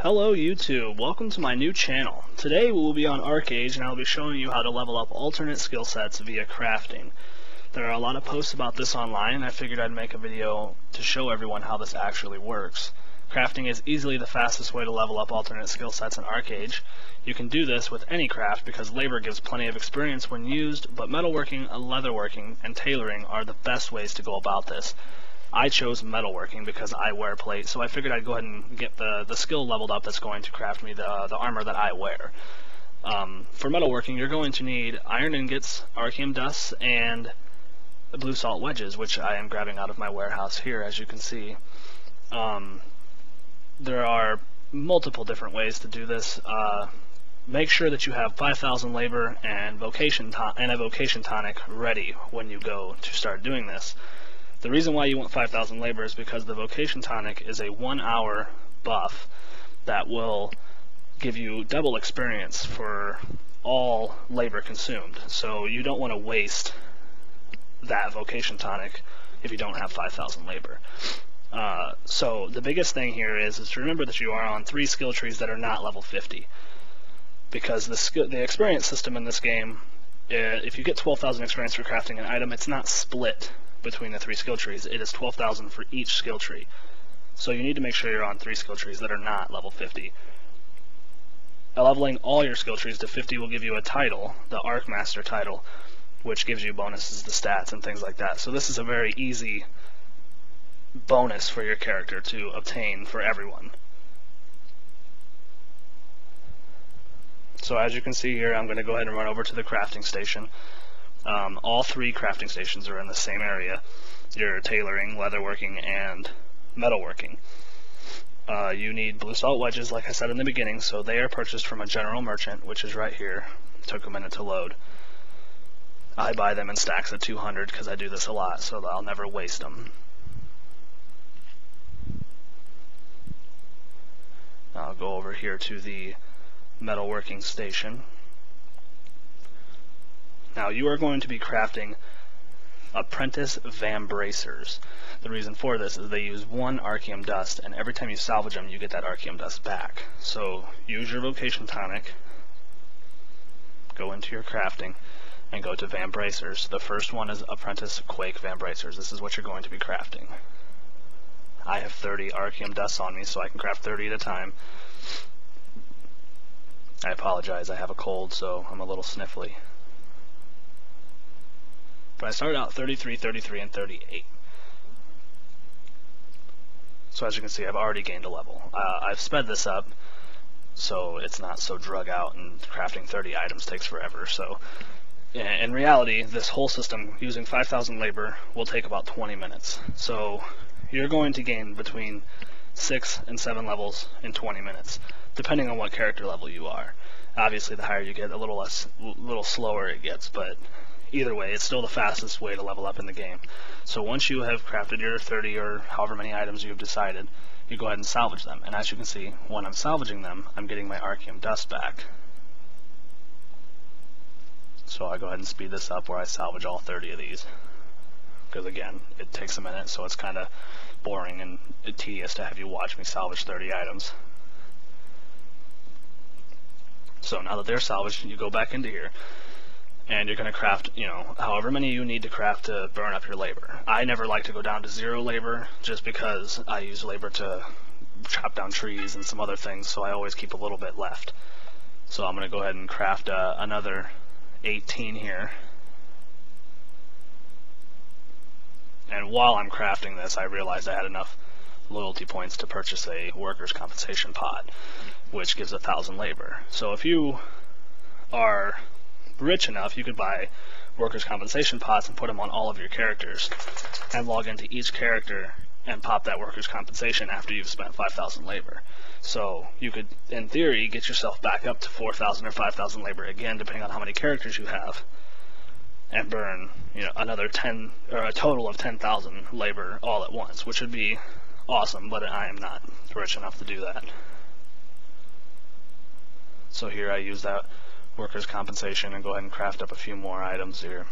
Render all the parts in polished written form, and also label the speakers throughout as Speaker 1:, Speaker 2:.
Speaker 1: Hello YouTube, welcome to my new channel. Today we will be on ArcheAge and I will be showing you how to level up alternate skill sets via crafting. There are a lot of posts about this online and I figured I'd make a video to show everyone how this actually works. Crafting is easily the fastest way to level up alternate skill sets in ArcheAge. You can do this with any craft because labor gives plenty of experience when used, but metalworking, leatherworking, and tailoring are the best ways to go about this. I chose metalworking because I wear plate, so I figured I'd go ahead and get the skill leveled up that's going to craft me the armor that I wear. For metalworking, you're going to need iron ingots, archeum dust, and blue salt wedges, which I am grabbing out of my warehouse here, as you can see. There are multiple different ways to do this. Make sure that you have 5,000 labor and a vocation tonic ready when you go to start doing this. The reason why you want 5,000 labor is because the vocation tonic is a 1-hour buff that will give you double experience for all labor consumed. So you don't want to waste that vocation tonic if you don't have 5,000 labor. So the biggest thing here is to remember that you are on 3 skill trees that are not level 50. Because the experience system in this game, if you get 12,000 experience for crafting an item, it's not split between the 3 skill trees. It is 12,000 for each skill tree. So you need to make sure you're on 3 skill trees that are not level 50. Leveling all your skill trees to 50 will give you a title, the Arc Master title, which gives you bonuses to stats and things like that. So this is a very easy bonus for your character to obtain for everyone. So as you can see here, I'm going to go ahead and run over to the crafting station. All 3 crafting stations are in the same area. Your tailoring, leatherworking, and metalworking. You need blue salt wedges, like I said in the beginning, so they are purchased from a general merchant, which is right here. It took a minute to load. I buy them in stacks of 200 because I do this a lot, so that I'll never waste them. I'll go over here to the metalworking station. Now you are going to be crafting apprentice vambracers. The reason for this is they use 1 archeum dust, and every time you salvage them you get that archeum dust back. So use your vocation tonic, go into your crafting, and go to vambracers. The first one is apprentice quake vambracers. This is what you're going to be crafting. I have 30 archeum dusts on me, so I can craft 30 at a time. I apologize, I have a cold, so I'm a little sniffly. But I started out 33, 33, and 38. So as you can see, I've already gained a level. I've sped this up, so it's not so drug out, and crafting 30 items takes forever. So in reality, this whole system, using 5,000 labor, will take about 20 minutes. So you're going to gain between 6 and 7 levels in 20 minutes, depending on what character level you are. Obviously, the higher you get, a little slower it gets, but either way, it's still the fastest way to level up in the game. So once you have crafted your 30 or however many items you've decided, you go ahead and salvage them. And as you can see, when I'm salvaging them, I'm getting my archeum dust back. So I go ahead and speed this up where I salvage all 30 of these. Because again, it takes a minute, so it's kind of boring and tedious to have you watch me salvage 30 items. So now that they're salvaged, you go back into here, and you're going to craft, however many you need to craft to burn up your labor. I never like to go down to 0 labor, just because I use labor to chop down trees and some other things, so I always keep a little bit left. So I'm going to go ahead and craft another 18 here. And while I'm crafting this, I realized I had enough loyalty points to purchase a workers' compensation pot, which gives 1,000 labor. So if you are rich enough, you could buy workers' compensation pots and put them on all of your characters, and log into each character and pop that workers' compensation after you've spent 5,000 labor. So you could, in theory, get yourself back up to 4,000 or 5,000 labor again, depending on how many characters you have, and burn, another 10 or a total of 10,000 labor all at once, which would be awesome, but I am not rich enough to do that. So here I use that workers' compensation and go ahead and craft up a few more items here.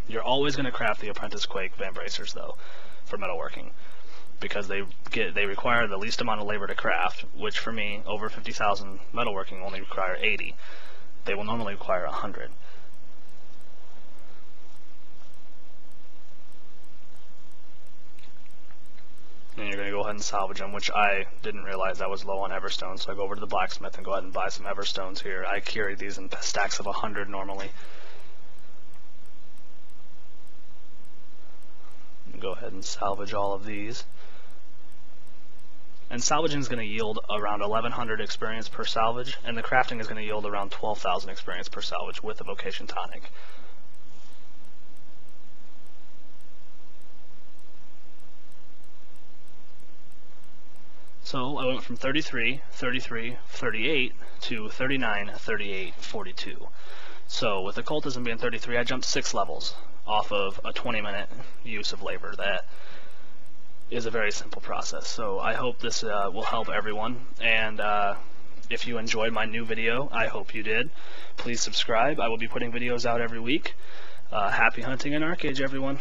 Speaker 1: You're always going to craft the apprentice quake vambracers though for metalworking. because they require the least amount of labor to craft, which for me, over 50,000 metalworking only require 80. They will normally require 100. And you're going to go ahead and salvage them, which I didn't realize I was low on Everstone, so I go over to the blacksmith and go ahead and buy some Everstones here. I carry these in stacks of 100 normally. Go ahead and salvage all of these. And salvaging is going to yield around 1,100 experience per salvage, and the crafting is going to yield around 12,000 experience per salvage with the vocation tonic. So I went from 33, 33, 38 to 39, 38, 42. So with occultism being 33, I jumped 6 levels off of a 20-minute use of labor. That is a very simple process. So I hope this will help everyone, and if you enjoyed my new video, I hope you did. Please subscribe. I will be putting videos out every week. Happy hunting in ArcheAge, everyone.